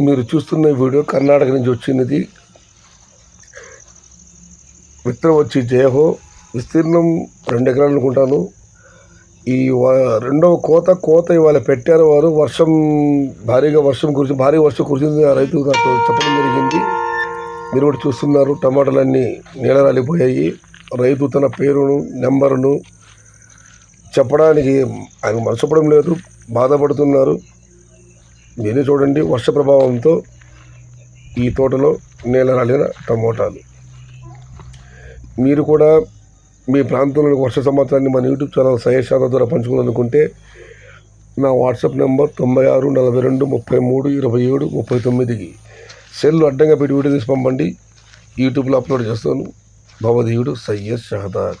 మీరు చూస్తున్న వీడియో కర్ణాటక నుంచి వచ్చినది. విత్తనం వచ్చి జయహో, విస్తీర్ణం 2 ఎకరాలు అనుకుంటాను. ఈ రెండవ కోత ఇవాళ పెట్టారు వారు. భారీ వర్షం కురిసింది. ఆ రైతు నాకు చెప్పడం జరిగింది. మీరు కూడా చూస్తున్నారు, టమాటాలన్నీ నీళ్ళ రాలిపోయాయి. రైతు తన పేరును, నెంబరును చెప్పడానికి ఆయన మనసపడం లేదు, బాధపడుతున్నారు. మీరే చూడండి, వర్ష ప్రభావంతో ఈ తోటలో నేల రాలిన టమోటాలు. మీరు కూడా మీ ప్రాంతంలో వర్ష సమాచారాన్ని మన యూట్యూబ్ ఛానల్ సయ్యద్ షాహాtaj ద్వారా పంచుకోవాలనుకుంటే నా వాట్సాప్ నెంబర్ 96 42 33 27 39కి సెల్ అడ్డంగా పెట్టి వీడియో తీసి పంపండి. యూట్యూబ్లో అప్లోడ్ చేస్తాను. భవదీయుడు సయ్యద్ షాహాtaj.